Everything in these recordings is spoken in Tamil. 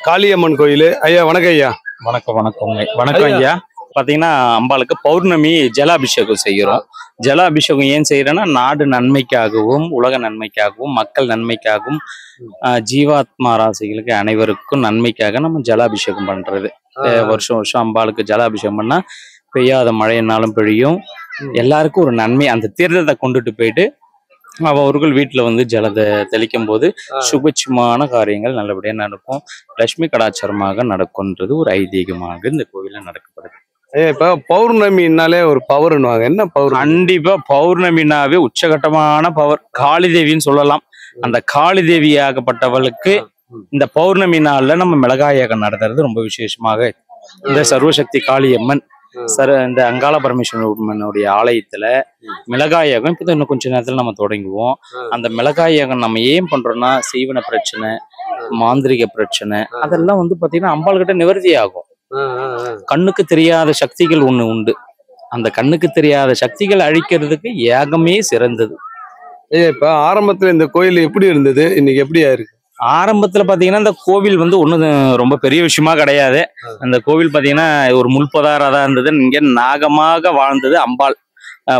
காளியம்மன் கோயில். ஐயா வணக்கம் ஐயா. வணக்கம் வணக்கம் வணக்கம் ஐயா. பாத்தீங்கன்னா அம்பாளுக்கு பௌர்ணமி ஜலாபிஷேகம் செய்கிறோம். ஜலாபிஷேகம் ஏன் செய்யறோம்னா நாடு நன்மைக்காகவும் உலக நன்மைக்காகவும் மக்கள் நன்மைக்காகவும் ஜீவாத்மா ராசிகளுக்கு அனைவருக்கும் நன்மைக்காக நம்ம ஜலாபிஷேகம் பண்றது. வருஷம் வருஷம் அம்பாளுக்கு ஜலாபிஷேகம் பண்ணா பெய்யாத மழையினாலும் பெய்யும், எல்லாருக்கும் ஒரு நன்மை. அந்த தீர்த்தத்தை கொண்டுட்டு போயிட்டு அவர்கள் வீட்டுல வந்து ஜலத்தை தெளிக்கும் போது சுபட்சமான காரியங்கள் நல்லபடியா நடக்கும், லட்சுமி கடாச்சாரமாக நடக்கும்ன்றது ஒரு ஐதீகமாக இந்த கோவில நடக்கப்படுது. இப்ப பௌர்ணமினாலே ஒரு பவர்னுவாங்க, என்ன பவர்? கண்டிப்பா பௌர்ணமினாவே உச்சகட்டமான பவர், காளி தேவின்னு சொல்லலாம். அந்த காளி தேவியாகப்பட்டவளுக்கு இந்த பௌர்ணமி நாள்ல நம்ம மிளகாயகம் நடத்துறது ரொம்ப விசேஷமாக. இந்த சர்வசக்தி காளியம்மன் இந்த அங்காள பரமேஸ்வரனுடைய ஆலயத்துல மிளகாயகம் இப்போ இன்னும் கொஞ்ச நேரத்துல நம்ம தொடங்குவோம். அந்த மிளகாயகம் நம்ம ஏன் பண்றோம்னா சீவன பிரச்சனை, மாந்திரிக பிரச்சனை அதெல்லாம் வந்து பாத்தீங்கன்னா அம்பாள் கிட்ட நிவர்த்தி ஆகும். கண்ணுக்கு தெரியாத சக்திகள் ஒண்ணு உண்டு, அந்த கண்ணுக்கு தெரியாத சக்திகள் அழிக்கிறதுக்கு யாகமே சிறந்தது. இப்ப ஆரம்பத்துல இந்த கோயில் எப்படி இருந்தது, இன்னைக்கு எப்படியா இருக்கு? ஆரம்பத்துல பாத்தீங்கன்னா இந்த கோவில் வந்து ஒன்றும் ரொம்ப பெரிய விஷயமா கிடையாது. அந்த கோவில் பாத்தீங்கன்னா ஒரு முள்பதாரா தான் இருந்தது. இங்க நாகமாக வாழ்ந்தது அம்பாள்,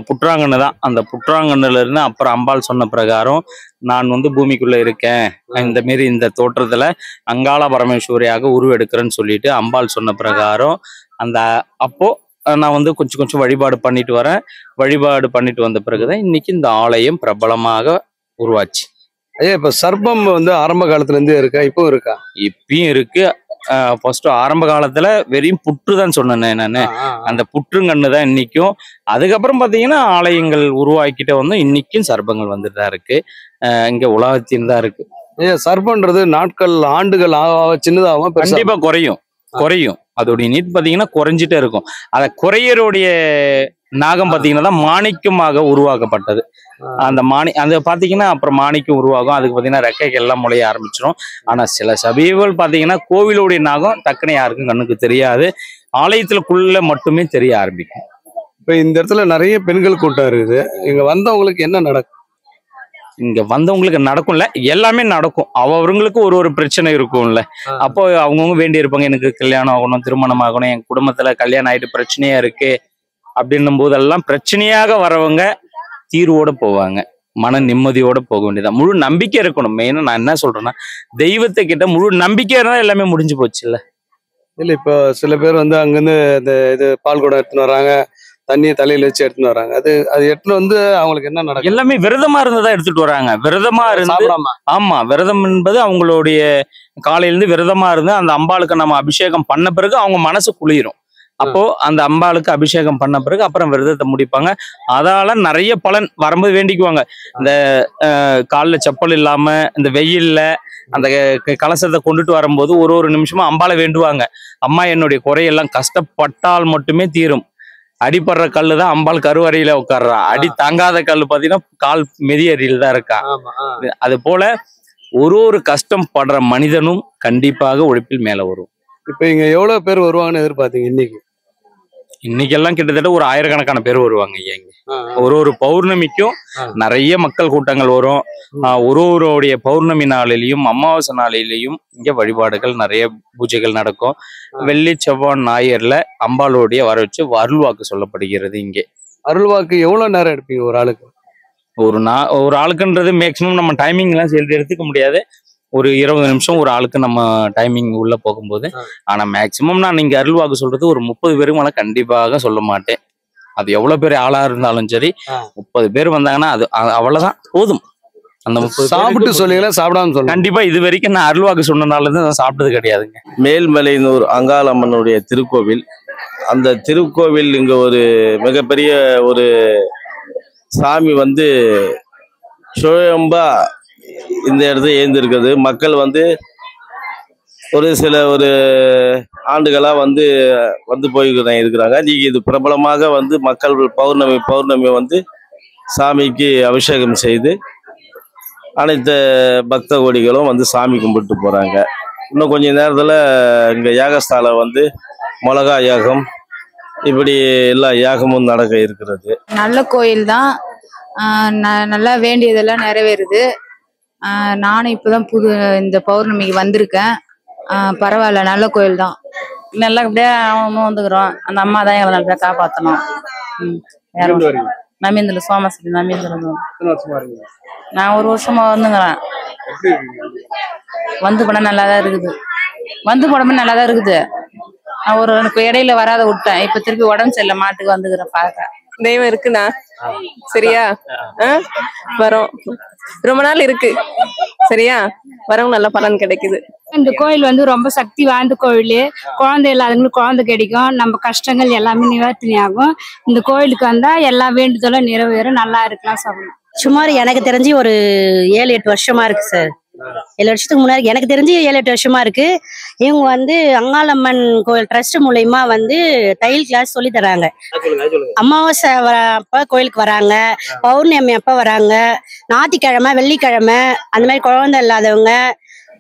புற்றாங்கன்னு தான். அந்த புற்றாங்கன்னுல இருந்து அப்புறம் அம்பாள் சொன்ன பிரகாரம் நான் வந்து பூமிக்குள்ள இருக்கேன், இந்த மாரி இந்த தோற்றத்துல அங்காள பரமேஸ்வரியாக உருவெடுக்கிறேன்னு சொல்லிட்டு அம்பாள் சொன்ன பிரகாரம் அந்த அப்போ நான் வந்து கொஞ்சம் கொஞ்சம் வழிபாடு பண்ணிட்டு வரேன். வழிபாடு பண்ணிட்டு வந்த பிறகுதான் இன்னைக்கு இந்த ஆலயம் பிரபலமாக உருவாச்சு. ஐயா இப்ப சர்ப்பம் வந்து ஆரம்ப காலத்துல இருந்தே இருக்கா, இப்போ இருக்கா? இப்பயும் இருக்கு. ஃபர்ஸ்ட் ஆரம்ப காலத்துல வெறும் புற்று தான் சொன்னேன் நானு, அந்த புற்றுங்கன்னு தான் இன்னைக்கும். அதுக்கப்புறம் பாத்தீங்கன்னா ஆலயங்கள் உருவாக்கிட்ட வந்து இன்னைக்கும் சர்ப்பங்கள் வந்துட்டு தான் இருக்கு. இங்க உலகத்தின் தான் இருக்கு. ஐயா சர்ப்பன்றது நாட்கள் ஆண்டுகள் சின்னதாகும், கண்டிப்பா குறையும் குறையும். அதோடைய நீட் பாத்தீங்கன்னா குறைஞ்சிட்டே இருக்கும். அத குறையருடைய நாகம் பாத்தீங்கன்னா தான் மாணிக்கமாக உருவாக்கப்பட்டது. அந்த அந்த பாத்தீங்கன்னா அப்புறம் மாணிக்கம் உருவாகும். அதுக்கு பாத்தீங்கன்னா ரெக்கைகள் எல்லாம் முளைய ஆரம்பிச்சிடும். ஆனா சில சபைகள் பாத்தீங்கன்னா கோவிலுடைய நாகம் டக்குன்னு யாருக்கும் கண்ணுக்கு தெரியாது, ஆலயத்துக்குள்ள மட்டுமே தெரிய ஆரம்பிக்கும். இப்ப இந்த இடத்துல நிறைய பெண்கள் கூட்டம் இருக்குது, இங்க வந்தவங்களுக்கு என்ன நடக்கும்? இங்க வந்தவங்களுக்கு நடக்கும்ல, எல்லாமே நடக்கும். அவங்களுக்கு ஒரு ஒரு பிரச்சனை இருக்கும்ல, அப்போ அவங்கவுங்க வேண்டி இருப்பாங்க. எனக்கு கல்யாணம் ஆகணும், திருமணம் ஆகணும், என் குடும்பத்துல கல்யாணம் ஆயிட்டு பிரச்சனையா இருக்கு அப்படின்னும் போதெல்லாம் பிரச்சனையாக வரவங்க தீர்வோட போவாங்க, மன நிம்மதியோட போக வேண்டியதான். முழு நம்பிக்கை இருக்கணும். மெயினா நான் என்ன சொல்றேன்னா தெய்வத்தை கிட்ட முழு நம்பிக்கை இருந்தா எல்லாமே முடிஞ்சு போச்சு இல்ல. இல்ல இப்போ சில பேர் வந்து அங்கிருந்து இந்த இது பால் குடம் எடுத்துன்னு வராங்க, தண்ணியை தலையில வச்சு எடுத்துன்னு வராங்க. அது எடுத்துன்னு வந்து அவங்களுக்கு என்ன நடக்கும்? எல்லாமே விரதமா இருந்துதான் எடுத்துட்டு வராங்க. விரதமா இருந்து, ஆமா விரதம் என்பது அவங்களுடைய காலையில இருந்து விரதமா இருந்து அந்த அம்பாளுக்கு நம்ம அபிஷேகம் பண்ண பிறகு அவங்க மனசு குளிரும். அப்போ அந்த அம்பாளுக்கு அபிஷேகம் பண்ண பிறகு அப்புறம் விரதத்தை முடிப்பாங்க. அதால நிறைய பலன் வரும்போது வேண்டிக்குவாங்க. இந்த காலில் செப்பல் இல்லாம இந்த வெயில்ல அந்த கலசத்தை கொண்டுட்டு வரும்போது ஒரு ஒரு நிமிஷமா அம்பாளை வேண்டுவாங்க. அம்மா என்னுடைய குறையெல்லாம் கஷ்டப்பட்டால் மட்டுமே தீரும். அடிப்படுற கல்லு தான் அம்பாள் கருவறையில உட்கார்றா, அடி தாங்காத கல்லு பாத்தீங்கன்னா கால் மெதியறியில் தான் இருக்கா. அது போல ஒரு ஒரு கஷ்டம் படுற மனிதனும் கண்டிப்பாக உழைப்பில் மேல வரும். இப்ப இங்க எவ்வளவு பேர் வருவாங்கன்னு எதிர்பார்த்தீங்க? இன்னைக்கெல்லாம் கிட்டத்தட்ட ஒரு ஆயிரக்கணக்கான பேர் வருவாங்க ஐயா. இங்க ஒரு ஒரு பௌர்ணமிக்கும் நிறைய மக்கள் கூட்டங்கள் வரும். ஒருவருடைய பௌர்ணமி நாளிலையும் அமாவாசை நாளிலையும் இங்க வழிபாடுகள் நிறைய பூஜைகள் நடக்கும். வெள்ளி செவ்வாய் ஞாயிறுல அம்பாளுடைய வர வச்சு அருள்வாக்கு சொல்லப்படுகிறது. இங்கே அருள்வாக்கு எவ்வளவு நேரம் எடுப்பீங்க ஒரு ஆளுக்கு? ஒரு ஆளுக்குன்றது மேக்சிமம் நம்ம டைமிங் எல்லாம் எடுத்துக்க முடியாது. ஒரு 20 நிமிஷம் ஒரு ஆளுக்கு நம்ம டைமிங் உள்ள போகும்போது. ஆனா மேக்சிமம் நான் நீங்க அருள்வாக்கு சொல்றது ஒரு 30 பேருக்கு மேல கண்டிப்பாக சொல்ல மாட்டேன். அது எவ்வளவு பேர் ஆளா இருந்தாலும் சரி, 30 பேர் வந்தாங்கன்னா அது அவ்வளவுதான் போதும். அந்த 30 சாப்பிட்டு சொல்லிங்களா, சாப்பிடாம சொல்ல? கண்டிப்பா இது வரைக்கும் நான் அருள்வாக்கு சொன்னனால நான் சாப்பிட்டது கிடையாதுங்க. மேல்மலையனூர் அங்காளம்மனுடைய திருக்கோவில். அந்த திருக்கோவில் இங்க ஒரு மிகப்பெரிய ஒரு சாமி வந்து சுயம்பா இந்த இடத்துல ஏந்திருக்குது. மக்கள் வந்து ஒரு ஆண்டுகளா வந்து போய் இருக்கிறாங்க. நீங்க இது பிரபலமாக வந்து மக்கள் பௌர்ணமி வந்து சாமிக்கு அபிஷேகம் செய்து அனைத்து பக்த கோடிகளும் வந்து சாமி கும்பிட்டு போறாங்க. இன்னும் கொஞ்ச நேரத்துல இங்க யாகஸ்தால வந்து மிளகா யாகம் இப்படி எல்லா யாகமும் நடக்க இருக்கிறது. நல்ல கோயில் தான், நல்லா வேண்டியதெல்லாம் நிறைவேறுது. நானும் இப்போதான் இந்த பௌர்ணமிக்கு வந்திருக்கேன். பரவாயில்ல, நல்ல கோயில் தான். நல்லபடியா அவனும் வந்துக்கிறோம். அந்த அம்மா தான் எங்களை நல்லபடியா காப்பாற்றணும். நமீந்திர சோமஸ்ரீ நமீந்திரம். நான் 1 வருஷமா வந்துங்கிறேன். வந்து படம் நல்லாதான் இருக்குது. வந்து படமும் நல்லாதான் இருக்குது. நான் ஒரு இடையில வராத விட்டேன். இப்ப திருப்பி உடம்பு சரியில்லை, மாட்டுக்கு வந்துக்கிறேன் பார்க்க. தெய்வம் இருக்குண்ணா, சரியா? வரோம், ரொம்ப நாள் இருக்கு, சரியா? வரவும் நல்ல பலன் கிடைக்குது. இந்த கோயில் வந்து ரொம்ப சக்தி வாய்ந்த கோயில். குழந்தை இல்லாதவங்களுக்கு குழந்தை கிடைக்கும். நம்ம கஷ்டங்கள் எல்லாமே நிவர்த்தனை ஆகும். இந்த கோயிலுக்கு வந்தா எல்லா வேண்டுதலும் நிறைவேறும். நல்லா இருக்கலாம் சொல்லணும். சுமார் எனக்கு தெரிஞ்சு ஒரு 7-8 வருஷமா இருக்கு சார். 7 வருஷத்துக்கு முன்னாடி எனக்கு தெரிஞ்சு 7-8 வருஷமா இருக்கு. இவங்க வந்து அங்காளம்மன் கோயில் ட்ரஸ்ட் மூலயமா வந்து தையல் கிளாஸ் சொல்லி தராங்க. அமாவாசை அப்ப கோயிலுக்கு வராங்க, பௌர்ணமி அப்ப வராங்க, ஞாயிற்றுக்கிழமை வெள்ளிக்கிழமை அந்த மாதிரி குழந்தை இல்லாதவங்க,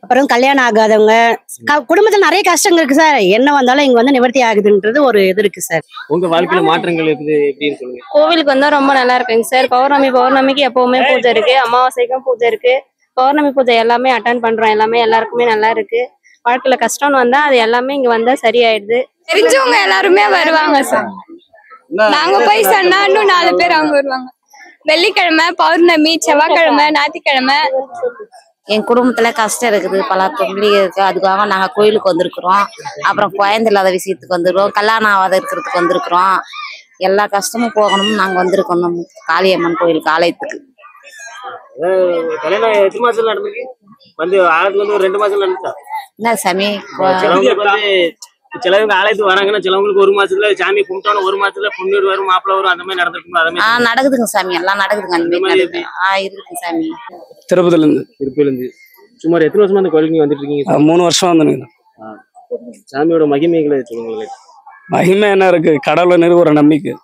அப்புறம் கல்யாணம் ஆகாதவங்க, குடும்பத்துல நிறைய கஷ்டங்கள் இருக்கு சார். என்ன வந்தாலும் இங்க வந்து நிவர்த்தி ஆகுதுன்றது ஒரு இது இருக்கு சார். உங்க வாழ்க்கையில மாற்றங்கள் இருக்குது எப்படின்னு சொல்லுங்க. கோவிலுக்கு வந்தா ரொம்ப நல்லா இருக்குங்க சார். பௌர்ணமிக்கு எப்பவுமே பூஜை இருக்கு, அமாவாசைக்கும் பூஜை இருக்கு, பௌர்ணமி பூஜை எல்லாமே அட்டன் பண்றோம். எல்லாமே எல்லாருக்குமே நல்லா இருக்கு. வாழ்க்கையில கஷ்டம்னு வந்தா அது எல்லாமே இங்க வந்தா சரியாயிடுது. தெரிஞ்சவங்க எல்லாருமே வருவாங்க சார். நாங்க போய் சொன்னா இன்னும் 4 பேர் அவங்க வருவாங்க. வெள்ளிக்கிழமை, பௌர்ணமி, செவ்வாய்க்கிழமை, ஞாயிற்றுக்கிழமை. என் குடும்பத்துல கஷ்டம் இருக்குது, பல தொழில் இருக்கு. அதுக்காக நாங்க கோயிலுக்கு வந்திருக்கிறோம். அப்புறம் குழந்தை இல்லாத விஷயத்துக்கு வந்துருக்கோம், கல்யாணம் ஆகாத இருக்கிறதுக்கு வந்திருக்கிறோம். எல்லா கஷ்டமும் போகணும்னு நாங்க வந்திருக்கோம் நம்ம காளியம்மன் கோயிலுக்கு ஆலயத்துக்கு. கல்யாணம் எத்தனை மாசத்துல நடந்துருக்கு? வந்து ஆளுக்கு வந்து ஒரு 2 மாசம் நடந்துச்சா? என்ன சாமி, சிலவங்க ஆலயத்துக்கு வராங்கன்னா சிலவங்களுக்கு 1 மாசத்துல சாமி கும்பிட்டோன்னு 1 மாசத்துல பொண்ணு வரும், மாப்பிள்ள வரும், அந்த மாதிரி நடந்திருக்கும். அதே மாதிரி நடக்குதுங்க சாமி, எல்லாம் நடக்குதுங்க. அந்த மாதிரி இருக்குங்க சாமி. திருப்பதில இருந்து சுமார் எத்தனை வருஷமா அந்த கோயிலுக்கு வந்துட்டு இருக்கீங்க? 3 வருஷம் வந்துங்க. சாமியோட மகிமைகளை சொல்லுங்களேன். மகிமை என்ன இருக்கு? கடவுளை நிறுவற நம்பிக்கை.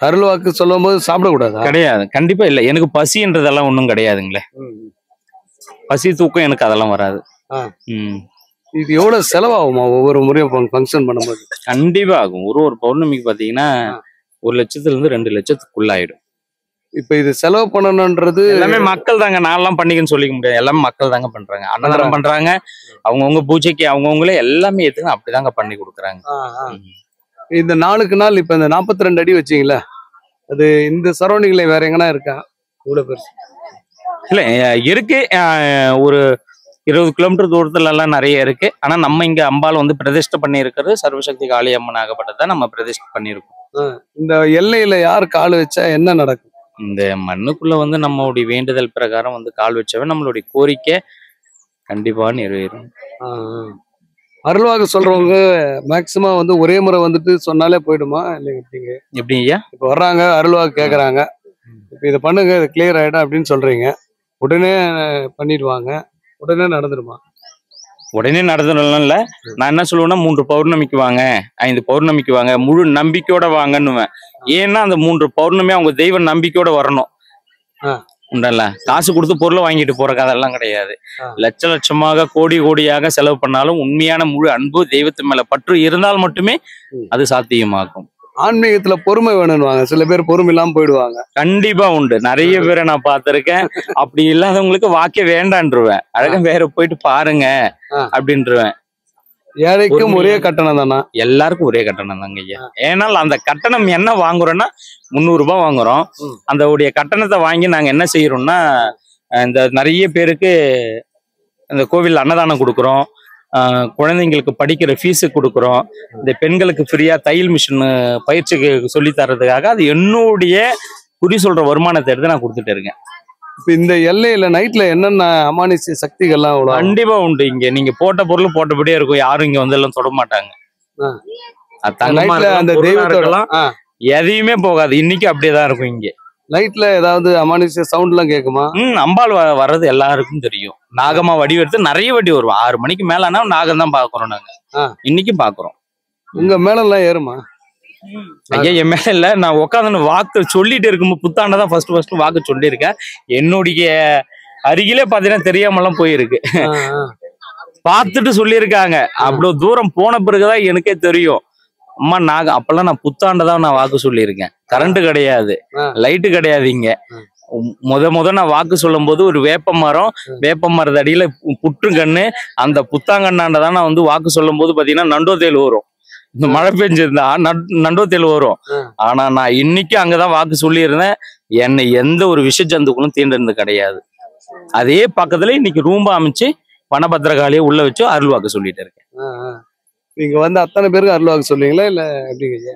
அருள்வாக்கு சொல்லும் போது சாப்பிடக்கூடாது கிடையாது, கண்டிப்பா இல்ல. எனக்கு பசின்றதெல்லாம் ஒண்ணும் கிடையாதுங்களே. பசி தூக்கம் எனக்கு அதெல்லாம் வராது. இது எவ்வளவு செலவாகுமா ஒவ்வொரு முறையும் ஃபங்க்ஷன் பண்ணும்போது? கண்டிப்பா ஆகும். ஒரு பௌர்ணமிக்கு பாத்தீங்கன்னா 1 லட்சத்துல இருந்து 2 லட்சத்துக்குள்ள ஆயிடும். இப்ப இது செலவு பண்ணணும்ன்றது எல்லாமே மக்கள் தாங்க. நான்லாம் பண்ணிக்கன்னு சொல்லிக்க முடியாது. எல்லாமே மக்கள் தாங்க பண்றாங்க. அன்னதானம் பண்றாங்க. அவங்கவுங்க பூஜைக்கு அவங்கவுங்களே எல்லாமே எடுத்துங்க அப்படிதாங்க பண்ணி கொடுக்குறாங்க. இந்த நாளுக்கு நாள் இப்ப இந்த 42 அடி வச்சீங்களா, அது இந்த சரௌண்டிங்ல வேற எங்கன்னா இருக்கா? இவ்வளவு பெருசு இல்ல இருக்கு. ஒரு 20 கிலோமீட்டர் தூரத்துல எல்லாம் நிறைய இருக்கு. ஆனா நம்ம இங்க அம்பாள் வந்து பிரதிஷ்டை பண்ணி இருக்கிறது சர்வசக்தி காளியம்மன் ஆகப்பட்டதான் நம்ம பிரதிஷ்டை பண்ணியிருக்கோம். இந்த எல்லையில யார் கால் வச்சா என்ன நடக்கும்? இந்த மண்ணுக்குள்ள வந்து நம்மளுடைய வேண்டுதல் பிரகாரம் வந்து கால் வச்சவன் நம்மளுடைய கோரிக்கை கண்டிப்பா நிறைவேறும். அருள்வாக்கு சொல்றவங்க மேக்சிமம் வந்து ஒரே முறை வந்துட்டு சொன்னாலே போயிடுமா இல்லைங்க? எப்படி ஐயா? இப்ப வர்றாங்க, அருள்வாக்கு கேக்குறாங்க, இப்ப இதை பண்ணுங்க, இது கிளியர் ஆயிடும் அப்படின்னு சொல்றீங்க, உடனே பண்ணிடுவாங்க, உடனே நடந்துருமா? உடனே நடந்துடல. நான் என்ன சொல்லுவேன்னா 3 பௌர்ணமிக்கு வாங்க, 5 பௌர்ணமிக்கு வாங்க, முழு நம்பிக்கையோட வாங்கன்னுவேன். ஏன்னா அந்த 3 பௌர்ணமி அவங்க தெய்வ நம்பிக்கையோட வரணும். உண்டல்ல, காசு கொடுத்து பொருளை வாங்கிட்டு போற கதெல்லாம் கிடையாது. லட்சமாக கோடியாக செலவு பண்ணாலும் உண்மையான முழு அன்பு தெய்வத்து மேல பற்று இருந்தால் மட்டுமே அது சாத்தியமாகும். ஆன்மீகத்துல பொறுமை வேணும்னுவாங்க, சில பேர் பொறுமை இல்லாம போயிடுவாங்க. கண்டிப்பா உண்டு, நிறைய பேரை நான் பார்த்திருக்கேன். அப்படி இல்லாதவங்களுக்கு வாக்கே வேண்டான்றுவேன். அழகா வேற போயிட்டு பாருங்க அப்படின்றுவேன். ஏழைக்கும் ஒரே கட்டணம் தானா? எல்லாருக்கும் ஒரே கட்டணம் தாங்க ஐயா. ஏன்னால் அந்த கட்டணம் என்ன வாங்குறோம்னா 300 ரூபாய் வாங்குறோம். அந்த உடைய கட்டணத்தை வாங்கி நாங்க என்ன செய்யறோம்னா, இந்த நிறைய பேருக்கு இந்த கோவில் அன்னதானம் கொடுக்குறோம், குழந்தைங்களுக்கு படிக்கிற ஃபீஸு கொடுக்குறோம், இந்த பெண்களுக்கு ஃப்ரீயா தையல் மிஷின் பயிற்சிக்கு சொல்லி தர்றதுக்காக அது என்னுடைய குறி சொல்ற வருமானத்தை எடுத்து நான் கொடுத்துட்டு இருக்கேன். இப்ப இந்த எல்லையில நைட்ல என்னென்ன அமானுஷ்ய சக்திகள்லாம் கண்டிப்பா உண்டு. இங்க நீங்க போட்ட பொருள் போட்டபடியே இருக்கும். யாரும் இங்க வந்து எல்லாம் தொட மாட்டாங்க. அந்த தெய்வத்தோடலாம் எதையுமே போகாது. இன்னைக்கு அப்படியேதான் இருக்கும். இங்க நைட்ல ஏதாவது அமானுஷ்ய சவுண்ட் எல்லாம் கேக்குமா? அம்பாள் வர்றது எல்லாருக்கும் தெரியும். நாகமா வடிவெடுத்து நிறைய வடி வருவோம். 6 மணிக்கு மேலனா நாகம் தான் பாக்குறோம். நாங்க இன்னைக்கு பாக்குறோம். உங்க மேல எல்லாம் ஏறுமா? ஐயா என் மேல இல்ல, நான் உட்காந்து வாக்கு சொல்லிட்டு இருக்கும்போது புத்தாண்டதான் ஃபர்ஸ்ட் வாக்கு சொல்லியிருக்கேன். என்னுடைய அருகிலே பாத்தீங்கன்னா தெரியாமலாம் போயிருக்கு. பார்த்துட்டு சொல்லியிருக்காங்க. அவ்வளவு தூரம் போன பிறகுதான் எனக்கே தெரியும். அம்மா அப்பெல்லாம் நான் புத்தாண்டதான் நான் வாக்கு சொல்லியிருக்கேன். கரண்ட் கிடையாது, லைட்டு கிடையாது, இங்க முத நான் வாக்கு சொல்லும் போது ஒரு வேப்ப மரத்து அடியில புற்றுங்கண்ணு, அந்த புத்தாங்கண்ணாண்டதான் நான் வந்து வாக்கு சொல்லும் போது பாத்தீங்கன்னா நண்டோத்தேல் வரும். இந்த மழை பெஞ்சிருந்தா நண்டோத்தேல் வரும். ஆனா நான் இன்னைக்கு அங்கதான் வாக்கு சொல்லியிருந்தேன். என்னை எந்த ஒரு விஷ ஜந்துக்களும் தீண்டிருந்தது கிடையாது. அதே பக்கத்துல இன்னைக்கு ரூம்பா அமைச்சு வனபத்திரகாளியை உள்ள வச்சு அருள் வாக்கு சொல்லிட்டு இருக்கேன். நீங்க வந்து அத்தனை பேருக்கு அருள் வாக்கு சொல்லுவீங்களா இல்ல எப்படிங்க?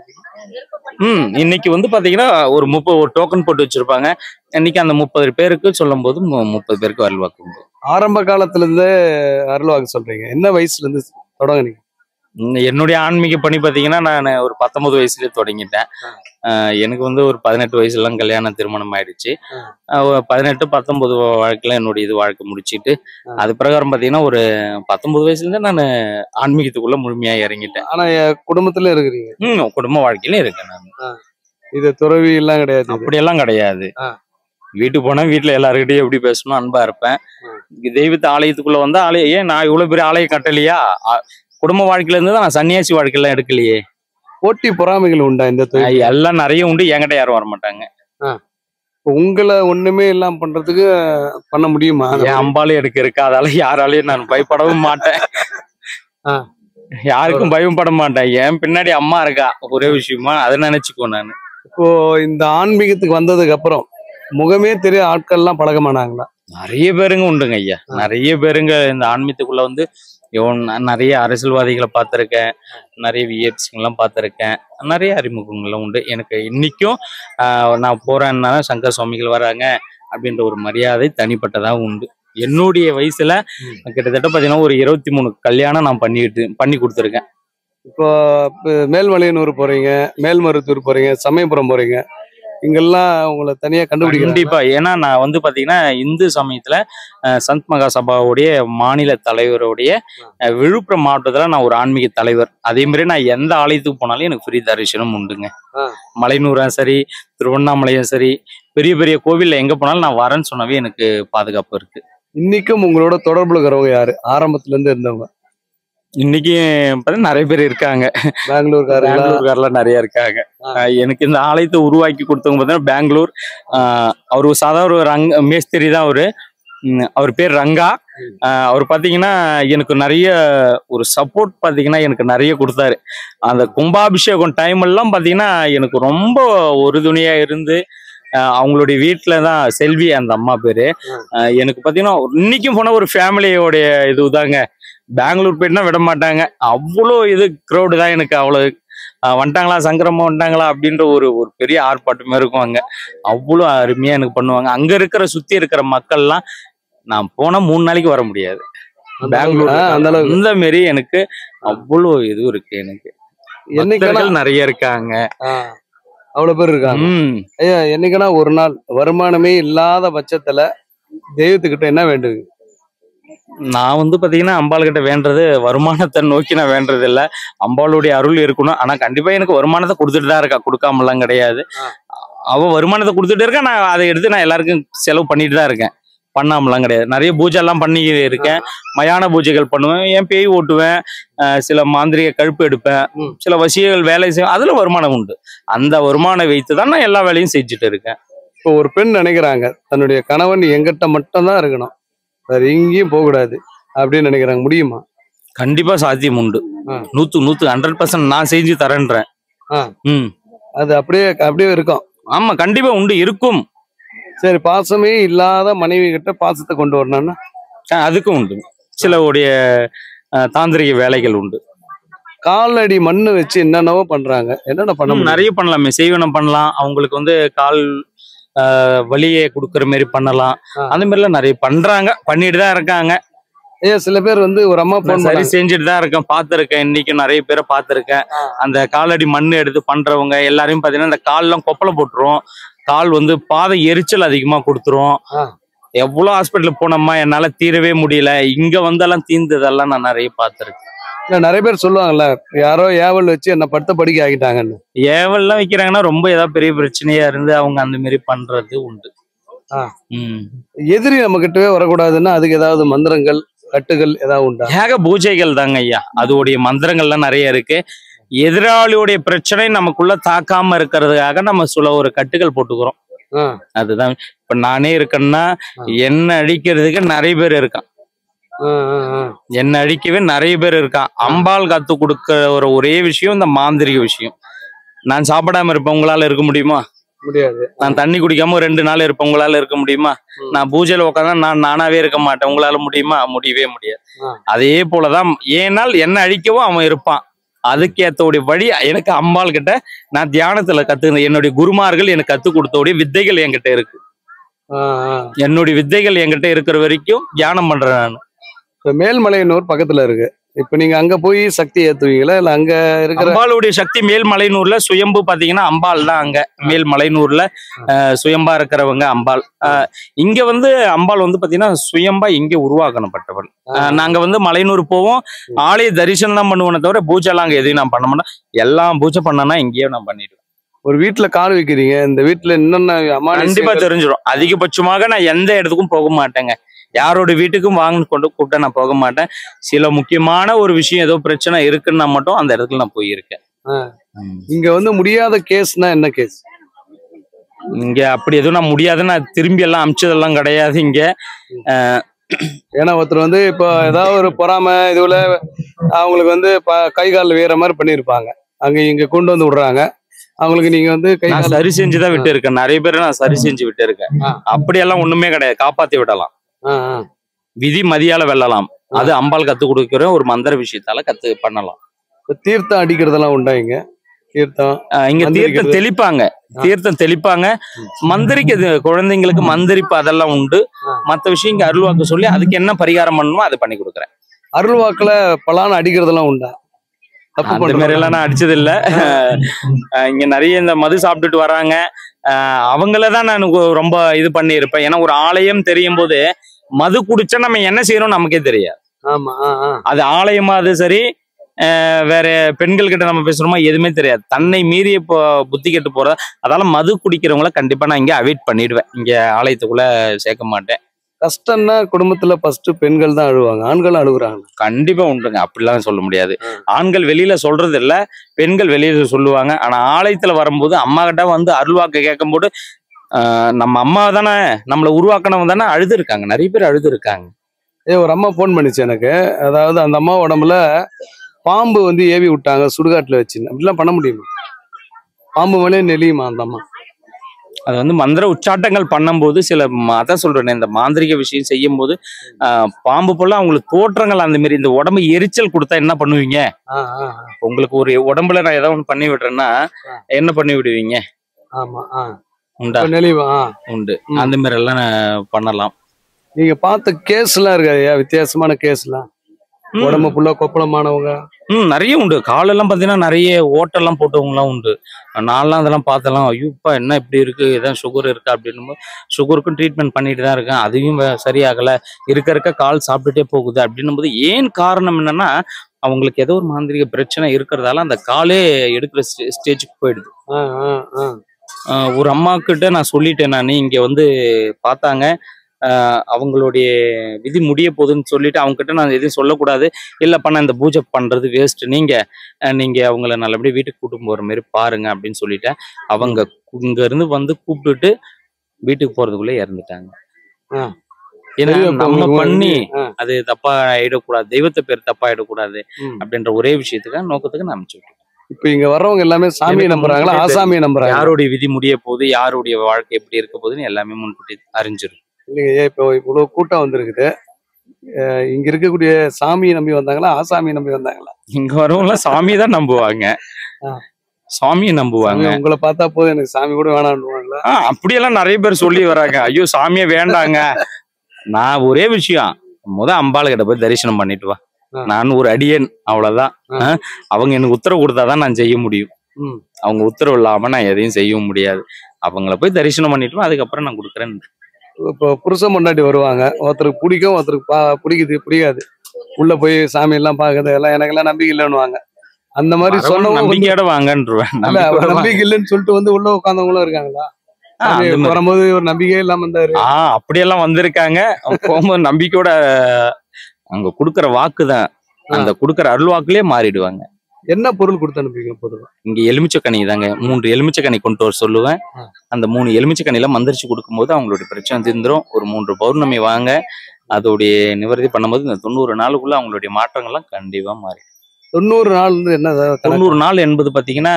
இன்னைக்கு வந்து பாத்தீங்கன்னா ஒரு 30 டோக்கன் போட்டு வச்சிருப்பாங்க. இன்னைக்கு அந்த 30 பேருக்கு சொல்லும் போது 30 பேருக்கு அருள் வாக்கு உண்டு. ஆரம்ப காலத்துல இருந்தே அருள் வாக்கு சொல்றீங்க. என்ன வயசுல இருந்து தொடங்குனீங்க? என்னுடைய ஆன்மீக பணி பாத்தீங்கன்னா நான் ஒரு 19 வயசுலயே தொடங்கிட்டேன். எனக்கு வந்து ஒரு 18 வயசுலாம் கல்யாணம் திருமணம் ஆயிடுச்சு. 18, 19 வாழ்க்கையில என்னுடைய வாழ்க்கை முடிச்சுட்டு அது பிரகாரம் பாத்தீங்கன்னா ஒரு 19 வயசுல இருந்து நான் ஆன்மீகத்துக்குள்ள முழுமையா இறங்கிட்டேன். ஆனா குடும்பத்துல இருக்கிறீங்க? குடும்ப வாழ்க்கையில இருக்கேன் நான். இது துறவி எல்லாம் கிடையாது? அப்படியெல்லாம் கிடையாது. வீட்டுக்கு போனா வீட்டுல எல்லாருக்கிட்டையும் எப்படி பேசணும், அன்பா இருப்பேன். தெய்வத்து ஆலயத்துக்குள்ள வந்தா ஏன் நான் இவ்வளவு பெரிய ஆலயம் கட்டலையா? குடும்ப வாழ்க்கையில இருந்து தான் நான் சன்னியாசி வாழ்க்கையெல்லாம் எடுக்கலையே. போட்டி பொறாமைகள் உண்டா இந்த தொழில்? எல்லாம் நிறைய உண்டு. என்கிட்ட யாரும் வர மாட்டாங்க. உங்களை ஒண்ணுமே எல்லாம் பண்றதுக்கு பண்ண முடியுமா? என் அம்பாலே எடுக்க இருக்கு. அதால யாராலையும் நான் பயப்படவும் மாட்டேன். யாருக்கும் பயம் பட மாட்டேன். என் பின்னாடி அம்மா இருக்கா ஒரே விஷயமா, அதை நினைச்சுக்கோ. நான் இப்போ இந்த ஆன்மீகத்துக்கு வந்ததுக்கு அப்புறம் முகமே தெரிய ஆட்கள்லாம் பழக்கமானாங்களா? நிறைய பேருங்க உண்டுங்க ஐயா. நிறைய பேருங்க இந்த ஆன்மீகத்துக்குள்ள வந்து நிறைய அரசியல்வாதிகளை பார்த்துருக்கேன், நிறைய விஎப்சிங்கெல்லாம் பார்த்துருக்கேன், நிறைய அறிமுகங்கள்லாம் உண்டு. எனக்கு இன்னைக்கும் நான் போறேன்னா சங்கர் சுவாமிகள் வராங்க அப்படின்ற ஒரு மரியாதை தனிப்பட்டதாக உண்டு. என்னுடைய வயசுல கிட்டத்தட்ட பார்த்தீங்கன்னா ஒரு 23 கல்யாணம் நான் பண்ணி கொடுத்துருக்கேன். இப்போ மேல்மலையனூர் போறீங்க, மேல்மருத்தூர் போறீங்க, சமயபுரம் போறீங்க, இங்கெல்லாம் உங்களை தனியா கண்டுபிடிக்க? கண்டிப்பா. ஏன்னா நான் வந்து பாத்தீங்கன்னா இந்து சமயத்துல சந்த் மகா சபாவுடைய மாநில தலைவருடைய விழுப்புரம் மாவட்டத்துல நான் ஒரு ஆன்மீக தலைவர். அதே மாதிரி நான் எந்த ஆலயத்துக்கு போனாலும் எனக்கு ஃப்ரீ தரிசனம் உண்டுங்க. மலையனூரா சரி, திருவண்ணாமலையும் சரி, பெரிய பெரிய கோவில்ல எங்க போனாலும் நான் வரேன்னு சொன்னாவே எனக்கு பாதுகாப்பு இருக்கு. இன்னைக்கும் உங்களோட தொடர்புல இருக்கிறவங்க யாரு ஆரம்பத்துல இருந்து இருந்தவங்க? இன்னைக்கு பார்த்தீங்கன்னா நிறைய பேர் இருக்காங்க. பெங்களூர்காரெல்லாம் நிறைய இருக்காங்க. எனக்கு இந்த ஆலயத்தை உருவாக்கி கொடுத்தவங்க பார்த்தீங்கன்னா பெங்களூர். அவரு சாதாரண ஒரு மேஸ்திரி தான். அவர் பேர் ரங்கா. அவர் பார்த்தீங்கன்னா எனக்கு நிறைய ஒரு சப்போர்ட் பார்த்தீங்கன்னா எனக்கு நிறைய கொடுத்தாரு. அந்த கும்பாபிஷேகம் டைம் எல்லாம் பார்த்தீங்கன்னா எனக்கு ரொம்ப உறுதுணையா இருந்து அவங்களுடைய வீட்டில தான் செல்வி அந்த அம்மா பேரு. எனக்கு பார்த்தீங்கன்னா இன்னைக்கும் போன ஒரு ஃபேமிலியோடைய இதுதாங்க. பெங்களூர் போயிட்டுனா விட மாட்டாங்க. அவ்வளோ க்ரௌடு தான். எனக்கு அவ்வளோ வந்துட்டாங்களா, சங்கரமா வந்துட்டாங்களா அப்படின்ற ஒரு பெரிய ஆர்ப்பாட்டமே இருக்கும் அங்க. அவ்வளோ அருமையா எனக்கு பண்ணுவாங்க. அங்க இருக்கிற சுத்தி இருக்கிற மக்கள்லாம் நான் போனா 3 நாளைக்கு வர முடியாது. பெங்களூர் அந்த மாரி எனக்கு அவ்வளோ இருக்கு. எனக்கு என்னைக்கு நிறைய இருக்காங்க. அவ்வளவு பேர் இருக்காங்க. ஐயா, என்னைக்குன்னா ஒரு நாள் வருமானமே இல்லாத பட்சத்துல தெய்வத்துக்கிட்ட என்ன வேண்டுது? நான் வந்து பாத்தீங்கன்னா அம்பாள் கிட்ட வேண்டது வருமானத்தை நோக்கி நான் வேண்டது இல்லை. அம்பாளுடைய அருள் இருக்கணும். ஆனா கண்டிப்பா எனக்கு வருமானத்தை கொடுத்துட்டு தான் இருக்கா, கொடுக்காமலாம் கிடையாது. அவ வருமானத்தை கொடுத்துட்டு இருக்கா, நான் அதை எடுத்து நான் எல்லாருக்கும் செலவு பண்ணிட்டு தான் இருக்கேன். பண்ணாமலாம் கிடையாது. நிறைய பூஜை எல்லாம் பண்ணி இருக்கேன். மயான பூஜைகள் பண்ணுவேன், என் பேய் ஓட்டுவேன், சில மாந்திரிக கழுப்பு எடுப்பேன், சில வசியங்கள் வேலை செய்வேன். அதுல வருமானம் உண்டு. அந்த வருமானம் வைத்து தான் நான் எல்லா வேலையும் செஞ்சுட்டு இருக்கேன். இப்போ ஒரு பெண் நினைக்கிறாங்க தன்னுடைய கணவன் எங்கிட்ட மட்டும்தான் இருக்கணும், வேற எங்கேயும் போக கூடாது அப்படின்னு நினைக்கிறாங்க. முடியுமா? கண்டிப்பா சாத்தியம் உண்டு. 100% நான் செஞ்சு தரேன்றேன். அது அப்படியே இருக்கும். ஆமா, கண்டிப்பா உண்டு, இருக்கும். சரி, பாசமே இல்லாத மனைவி கிட்ட பாசத்தை கொண்டு வரணும்னா அதுக்கும் உண்டு. சில உடைய தாந்திரிக வேலைகள் உண்டு. காலடி மண்ணு வச்சு என்னென்னவோ பண்றாங்க. என்னென்ன பண்ண? நிறைய பண்ணலாமே. செய்வனம் பண்ணலாம். அவங்களுக்கு வந்து கால் வலியை கொடுக்குற மாதிரி பண்ணலாம். அந்த மாதிரிலாம் நிறைய பண்றாங்க, பண்ணிட்டு தான் இருக்காங்க. சில பேர் வந்து ஒரு அம்மா சரி செஞ்சுட்டு தான் இருக்கேன், பார்த்துருக்கேன். இன்னைக்கும் நிறைய பேரை பார்த்துருக்கேன். அந்த காலடி மண் எடுத்து பண்றவங்க எல்லாரையும் பார்த்தீங்கன்னா இந்த கால்லாம் கொப்பளை போட்டுரும், கால் வந்து பாதை எரிச்சல் அதிகமா கொடுத்துரும். எவ்வளவு ஹாஸ்பிட்டலுக்கு போனோம்மா, என்னால தீரவே முடியல. இங்க வந்தெல்லாம் தீர்ந்ததெல்லாம் நான் நிறைய பார்த்துருக்கேன். நிறைய பேர் சொல்லுவாங்கல்ல, யாரோ ஏவல் வச்சு என்ன படுத்த படிக்க ஆகிட்டாங்கன்னு. ஏவல்லாம் வைக்கிறாங்கன்னா ரொம்ப ஏதாவது பெரிய பிரச்சனையா இருந்து அவங்க அந்த மாதிரி பண்றது உண்டு. எதிரி நம்ம கிட்டவே வரக்கூடாதுன்னா அதுக்கு ஏதாவது மந்திரங்கள் கட்டுகள் ஏதாவது உண்டா? ஏக பூஜைகள் தாங்க ஐயா. அதோடைய மந்திரங்கள்லாம் நிறைய இருக்கு. எதிராளியோடைய பிரச்சனை நமக்குள்ள தாக்காம இருக்கிறதுக்காக நம்ம சில ஒரு கட்டுகள் போட்டுக்கிறோம். அதுதான். இப்ப நானே இருக்கேன்னா என்ன அழிக்கிறதுக்கு நிறைய பேர் இருக்கான். என்ன அழிக்கவே நிறைய பேர் இருக்கான். அம்பாள் கத்து கொடுக்கிற ஒரே விஷயம் இந்த மாந்திரிக விஷயம். நான் சாப்பிடாம இருப்பேன், உங்களால இருக்க முடியுமா? முடியாது. நான் தண்ணி குடிக்காம 2 நாள் இருப்பேன், உங்களால இருக்க முடியுமா? நான் பூஜையில உட்காந்தா நானாவே இருக்க மாட்டேன், உங்களால முடியுமா? முடியவே முடியாது. அதே போலதான் ஏனால் என்ன அழிக்கவும் அவன் இருப்பான். அதுக்கேத்தோடைய வழி எனக்கு அம்பாள் கிட்ட நான் தியானத்துல கத்துக்கிற என்னுடைய குருமார்கள் எனக்கு கத்து கொடுத்தோடைய வித்தைகள் என்கிட்ட இருக்கு. என்னுடைய வித்தைகள் என்கிட்ட இருக்கிற வரைக்கும் தியானம் பண்றேன் நான். மேல்மலையனூர் பக்கத்துல இருக்கு. இப்ப நீங்க அங்க போய் சக்தி ஏத்துவீங்களா இல்ல அங்க இருக்கிற அம்பாளுடைய சக்தி? மேல்மலையனூர்ல சுயம்பு பாத்தீங்கன்னா அம்பாள் தான். அங்க மேல்மலையனூர்ல சுயம்பா இருக்கிறவங்க அம்பாள். இங்க வந்து அம்பாள் வந்து பாத்தீங்கன்னா சுயம்பா இங்க உருவாக்கணப்பட்டவள். நாங்க வந்து மலையனூர் போவோம், ஆலய தரிசனம் தான் பண்ணுவோம் தவிர பூஜை எல்லாம் அங்க எதையும் நான் பண்ண மாட்டேன். எல்லாம் பூஜை பண்ணனா இங்கேயே நான் பண்ணிடுவேன். ஒரு வீட்டுல கால் வைக்கிறீங்க, இந்த வீட்டுல என்னென்ன கண்டிப்பா தெரிஞ்சிடும். அதிகபட்சமாக நான் எந்த இடத்துக்கும் போக மாட்டேங்க. யாரோட வீட்டுக்கும் வாங்க கொண்டு கூப்பிட்டா நான் போக மாட்டேன். சில முக்கியமான ஒரு விஷயம் ஏதோ பிரச்சனை இருக்குன்னா மட்டும் அந்த இடத்துல நான் போயிருக்கேன். இங்க வந்து முடியாத கேஸ்னா என்ன கேஸ்? இங்க அப்படி எதுவும் நான் முடியாதுன்னு நான் திரும்பி எல்லாம் அமிச்சதெல்லாம் கிடையாது இங்க. ஏன்னா ஒருத்தர் வந்து இப்போ ஏதாவது ஒரு பொறாம இதுல அவங்களுக்கு வந்து கை கால் வேற மாதிரி பண்ணிருப்பாங்க, அங்க இங்க கொண்டு வந்து விடுறாங்க. அவங்களுக்கு நீங்க வந்து சரி செஞ்சுதான் விட்டு இருக்கேன். நிறைய பேர் நான் சரி செஞ்சு விட்டு இருக்கேன். அப்படியெல்லாம் ஒண்ணுமே கிடையாது. காப்பாத்தி விடலாம். விதி மதியால வெல்லலாம். அது அம்பாள் கத்து கொடுக்கிற ஒரு மந்திர விஷயத்தால கத்து பண்ணலாம். தீர்த்தம் அடிக்கிறதெல்லாம் உண்டா இங்க? தீர்த்தம் இங்க தீர்த்தம் தெளிப்பாங்க. தீர்த்தம் தெளிப்பாங்க. மந்திரிக்கு குழந்தைங்களுக்கு மந்திரிப்பு அதெல்லாம் உண்டு. மத்த விஷயம் இங்க அருள்வாக்கு சொல்லி அதுக்கு என்ன பரிகாரம் பண்ணணுமோ அதை பண்ணி கொடுக்குறேன். அருள்வாக்குல பலான அடிக்கிறதெல்லாம் உண்டா? அந்த மாதிரி எல்லாம் நான் அடிச்சது இல்ல. இங்க நிறைய இந்த மது சாப்பிட்டுட்டு வராங்க, அவங்களதான் நான் ரொம்ப இது பண்ணி இருப்பேன். ஏன்னா ஒரு ஆலயம் தெரியும் போது மது குடிச்சா நம்ம என்ன செய்யறோம் நமக்கே தெரியாது. அது ஆலயமா அது சரி, வேற பெண்கள் கிட்ட நம்ம பேசுறோமா எதுவுமே தெரியாது. தன்னை மீறிய புத்தி கெட்டு போறதா. அதனால மது குடிக்கிறவங்கள கண்டிப்பா நான் இங்க அவாய்ட் பண்ணிடுவேன். இங்க ஆலயத்துக்குள்ள சேர்க்க மாட்டேன். கஷ்டம்னா குடும்பத்துல ஃபர்ஸ்ட் பெண்கள் தான் அழுவாங்க, ஆண்கள் அழுகுறாங்க? கண்டிப்பா உண்டுங்க, அப்படிலாம் சொல்ல முடியாது. ஆண்கள் வெளியில சொல்றது இல்ல, பெண்கள் வெளியில சொல்லுவாங்க. ஆனா ஆலயத்துல வரும்போது அம்மா கிட்ட வந்து அருள்வாக்கு கேட்கும் போது நம்ம அம்மா தானே நம்மளை உருவாக்கணவங்க தானே அழுது இருக்காங்க. நிறைய பேர் அழுது இருக்காங்க. ஒரு அம்மா போன் பண்ணிச்சு எனக்கு. அதாவது அந்த அம்மா உடம்புல பாம்பு வந்து ஏவி விட்டாங்க சுடுகாட்டுல வச்சு. அப்படிலாம் பண்ண முடியுமா? பாம்பு மேலே நெளியுமா அந்த அம்மா? அது வந்து மந்திர உச்சாட்டங்கள் பண்ணும்போது சில அதான் சொல்றேன், இந்த மாந்திரிக விஷயம் செய்யும் போது பாம்பு போல அவங்களுக்கு தோற்றங்கள் அந்த மாதிரி இந்த உடம்பு எரிச்சல் கொடுத்தா என்ன பண்ணுவீங்க? உங்களுக்கு ஒரு உடம்புல நான் ஏதாவது ஒண்ணு பண்ணி விடுறேன்னா என்ன பண்ணி விடுவீங்க? உண்டா? உண்டு. அந்த மாதிரி எல்லாம் பண்ணலாம். நீங்க பார்த்த கேஸ் எல்லாம் இருக்காயா? வித்தியாசமான கேஸ் எல்லாம் உடம்பு ஃபுல்லா கொப்பளமானவங்க நிறைய உண்டு. காலெல்லாம் பாத்தீங்கன்னா நிறைய ஓட்டெல்லாம் போட்டவங்க எல்லாம் உண்டு. நான்லாம் அதெல்லாம் பார்த்தலாம், ஐயோப்பா என்ன இப்படி இருக்கு, ஏதாவது சுகர் இருக்கா அப்படின்னு. சுகருக்கும் ட்ரீட்மெண்ட் பண்ணிட்டு தான் இருக்கேன், அதையும் சரியாகல. இருக்க கால் சாப்பிட்டுட்டே போகுது அப்படின்னும் போது ஏன் காரணம் என்னன்னா அவங்களுக்கு ஏதோ ஒரு மாந்திரிக பிரச்சனை இருக்கிறதால அந்த காலே எடுக்கிற ஸ்டேஜுக்கு போயிடுது. ஒரு அம்மா கிட்ட நான் சொல்லிட்டேன், நான் இங்க வந்து பார்த்தாங்க, அவங்களுடைய விதி முடிய போகுதுன்னு சொல்லிட்டு அவங்க கிட்ட நான் எதுவும் சொல்லக்கூடாது. இல்லப்பா நான் இந்த பூஜை பண்றது வேஸ்ட், நீங்க அவங்கள நல்லபடியா வீட்டுக்கு கூட்டிட்டு போற மாதிரி பாருங்க அப்படின்னு சொல்லிட்டேன். அவங்க இங்க இருந்து வந்து கூப்பிட்டுட்டு வீட்டுக்கு போறதுக்குள்ளே இறந்துட்டாங்க. ஏன்னா நம்ம பண்ணி அது தப்பா ஆயிடக்கூடாது, தெய்வத்தை பேர் தப்பா ஆயிடக்கூடாது அப்படின்ற ஒரே விஷயத்துக்காக நோக்கத்துக்கு நான் அனுப்பிச்சு விட்டேன். இப்ப இங்க வர்றவங்க எல்லாமே சாமியை நம்புறாங்களா, ஆசாமியை நம்புறாங்க? யாருடைய விதி முடிய போகுது, யாருடைய வாழ்க்கை எப்படி இருக்க போகுதுன்னு எல்லாமே முன்கூட்டி அறிஞ்சிடும். இல்லைங்க, இப்போ இவ்வளவு கூட்டம் வந்திருக்குது. இங்க இருக்கக்கூடிய சாமியை நம்பி வந்தாங்களா, ஆசாமியை நம்பி வந்தாங்களா? இங்க வரவங்க சாமியை தான் நம்புவாங்க, சாமியை நம்புவாங்க. உங்களை பார்த்தா போதும் எனக்கு சாமி கூட வேணாம்னுவாங்களா? அப்படியெல்லாம் நிறைய பேர் சொல்லி வராங்க. ஐயோ சாமியே வேண்டாங்க. நான் ஒரே விஷயம், அம்பாள் கிட்ட போய் தரிசனம் பண்ணிட்டு வா, நான் ஒரு அடியேன், அவ்வளவுதான். அவங்க எனக்கு உத்தரவு கொடுத்தாதான் நான் செய்ய முடியும். அவங்க உத்தரவு இல்லாம நான் எதையும் செய்யவும் முடியாது. அவங்கள போய் தரிசனம் பண்ணிட்டு அதுக்கப்புறம் நான் கொடுக்குறேன். இப்போ புருஷன் முன்னாடி வருவாங்க, ஒருத்தருக்கு பிடிக்கும், ஒருத்தருக்கு பிடிக்காது. உள்ள போய் சாமி எல்லாம் பாக்குறது எல்லாம் எனக்கெல்லாம் நம்பிக்கை இல்லைன்னுவாங்க. அந்த மாதிரி சொன்ன நம்பிக்கையோட வாங்கன்றுவேன். நம்பிக்கை இல்லைன்னு சொல்லிட்டு வந்து உள்ள உட்காந்தவங்களும் இருக்காங்களா? வரும்போது ஒரு நம்பிக்கையே இல்லாம இருந்தாரு. அப்படியெல்லாம் வந்திருக்காங்க. போகும்போது நம்பிக்கையோட அங்க குடுக்கற வாக்குதான், அந்த குடுக்கற அருள் வாக்குலயே மாறிடுவாங்க. என்ன பொருள் கொடுத்து அனுப்புவீங்க பொதுவா? இங்க எலுமிச்சக்கனி தாங்க, 3 எலுமிச்சக்கனி கொண்டு வர சொல்லுவேன். அந்த 3 எலுமிச்சக்கனில மந்திரிச்சு கொடுக்கும்போது அவங்களுடைய பிரச்சனை தீர்ந்துரும். ஒரு 3 பௌர்ணமி வாங்க, அதோடைய நிவர்த்தி பண்ணும்போது இந்த 90 நாளுக்குள்ள அவங்களுடைய மாற்றங்கள்லாம் கண்டிப்பா மாறி. 90 நாள் வந்து என்ன 90 நாள் என்பது பாத்தீங்கன்னா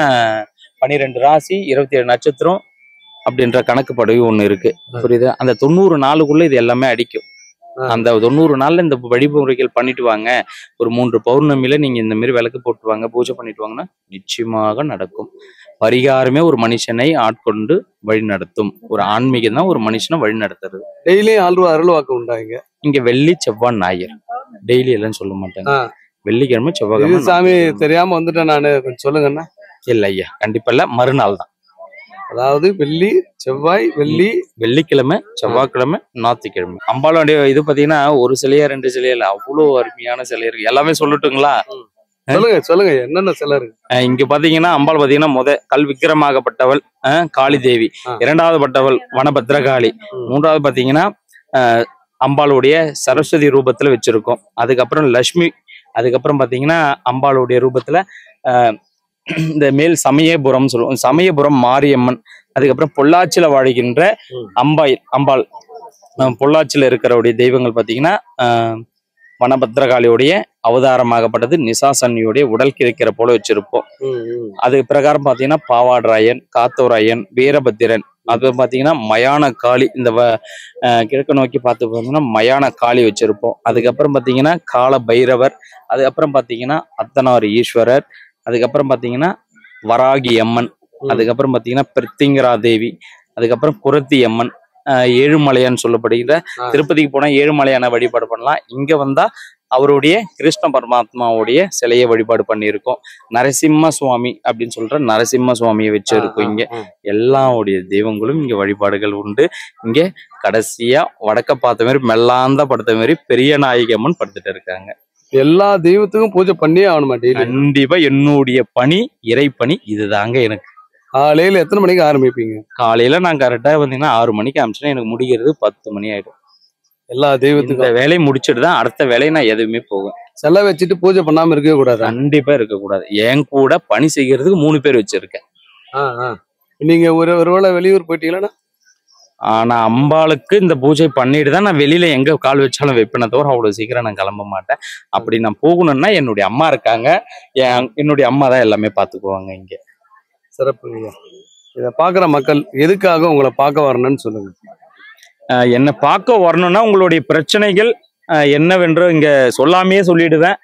12 ராசி 27 நட்சத்திரம் அப்படின்ற கணக்கு படகு ஒண்ணு இருக்கு, புரியுது? அந்த 90 நாளுக்குள்ள இது எல்லாமே அடிக்கும். அந்த 90 நாள்ல இந்த வழிமுறைகள் பண்ணிட்டு வாங்க, ஒரு 3 பௌர்ணமியில நீங்க இந்த மாதிரி விளக்கு போட்டு வாங்க, பூஜை பண்ணிட்டு வாங்கன்னா நிச்சயமாக நடக்கும். பரிகாரமே ஒரு மனுஷனை ஆட்கொண்டு வழி நடத்தும். ஒரு ஆன்மீகம் தான் ஒரு மனுஷனை வழி நடத்துறது. டெய்லியும் அருள்வாக்கு உண்டா இங்க? இங்க வெள்ளி செவ்வாய் ஞாயிறு டெய்லி எல்லாம் சொல்ல மாட்டாங்க. வெள்ளிக்கிழமை செவ்வாய்க்கிழமை. சாமி தெரியாம வந்துட்டேன் நானு, கொஞ்சம் சொல்லுங்கண்ணா. இல்ல ஐயா, கண்டிப்பா இல்ல, மறுநாள் தான். அதாவது வெள்ளி செவ்வாய், வெள்ளிக்கிழமை செவ்வாய்க்கிழமை ஞாயிற்றுக்கிழமை. அம்பாளுடைய இது பாத்தீங்கன்னா ஒரு சிலையா 2 சிலையா இல்ல, அவ்வளவு அருமையான சிலை இருக்கு. எல்லாமே சொல்லட்டுங்களா? சொல்லுங்க என்னென்ன சிலை இருக்கு இங்க பாத்தீங்கன்னா? அம்பாள் பாத்தீங்கன்னா கல் விக்கிரமாகப்பட்டவள் காளி தேவி, 2வது பட்டவள் வனபத்ரகாளி, 3வது பாத்தீங்கன்னா அம்பாளுடைய சரஸ்வதி ரூபத்துல வச்சிருக்கோம். அதுக்கப்புறம் லட்சுமி, அதுக்கப்புறம் பாத்தீங்கன்னா அம்பாளுடைய ரூபத்துல இந்த மேல் சமயபுரம் சொல்லுவோம், சமயபுரம் மாரியம்மன். அதுக்கப்புறம் பொள்ளாச்சியில வாழ்கின்ற அம்பாள், பொள்ளாச்சியில இருக்கிறவுடைய தெய்வங்கள் பாத்தீங்கன்னா வனபத்ரகாளியுடைய அவதாரமாகப்பட்டது நிசாசன்னியுடைய உடல் கிடைக்கிற போல வச்சிருப்போம். அது பிரகாரம் பாத்தீங்கன்னா பாவாடராயன், காத்தோராயன், வீரபத்திரன், அது பாத்தீங்கன்னா மயான காளி, இந்த கிழக்கு நோக்கி பார்த்து பார்த்தீங்கன்னா மயான காளி வச்சிருப்போம். அதுக்கப்புறம் பாத்தீங்கன்னா கால பைரவர், அதுக்கப்புறம் பாத்தீங்கன்னா அத்தனார் ஈஸ்வரர், அதுக்கப்புறம் பாத்தீங்கன்னா வராகி அம்மன், அதுக்கப்புறம் பாத்தீங்கன்னா பிரித்திங்கரா தேவி, அதுக்கப்புறம் குரத்தி அம்மன், ஏழுமலையான்னு சொல்லப்படுகிற திருப்பதிக்கு போனா ஏழுமலையான வழிபாடு பண்ணலாம். இங்க வந்தா அவருடைய கிருஷ்ண பரமாத்மாவுடைய சிலையை வழிபாடு பண்ணியிருக்கோம். நரசிம்ம சுவாமி அப்படின்னு சொல்ற நரசிம்ம சுவாமியை வச்சிருக்கோம். இங்க எல்லாவுடைய தெய்வங்களும் இங்க வழிபாடுகள் உண்டு. இங்க கடைசியா வடக்க பார்த்த மாதிரி மெல்லாந்த படுத்த மாதிரி பெரிய நாயகி அம்மன் படுத்துட்டு இருக்காங்க. எல்லா தெய்வத்துக்கும் பூஜை பண்ணியே ஆகணுமா? கண்டிப்பா என்னுடைய பணி, இறை பணி இதுதாங்க. எனக்கு காலையில எத்தனை மணிக்கு ஆரம்பிப்பீங்க? காலையில நான் கரெக்டா பாத்தீங்கன்னா 6 மணிக்கு ஆரம்பிச்சுன்னா எனக்கு முடிக்கிறது 10 மணி ஆயிடும். எல்லா தெய்வத்துக்கும் வேலையை முடிச்சுட்டு தான் அடுத்த வேலையை நான் எதுவுமே போவேன். செலவு வச்சுட்டு பூஜை பண்ணாம இருக்கவே கூடாது. கண்டிப்பா இருக்கக்கூடாது. என் கூட பணி செய்யறதுக்கு 3 பேர் வச்சிருக்கேன். நீங்க ஒருவேளை வெளியூர் போயிட்டீங்கன்னா? ஆனா அம்பாளுக்கு இந்த பூஜை பண்ணிட்டு தான் நான் வெளியில எங்க கால் வச்சாலும் வைப்பேனே தவிர அவ்வளவு சீக்கிரம் நான் கிளம்ப மாட்டேன். அப்படி நான் போகணும்னா என்னுடைய அம்மா இருக்காங்க, என்னுடைய அம்மா தான் எல்லாமே பாத்துக்குவாங்க. இங்க சிறப்புங்க. இதை பாக்குற மக்கள் எதுக்காக உங்களை பார்க்க வரணும்னு சொல்லுங்க. என்ன பார்க்க வரணும்னா உங்களுடைய பிரச்சனைகள் என்னவென்று இங்க சொல்லாமையே சொல்லிடுவேன்.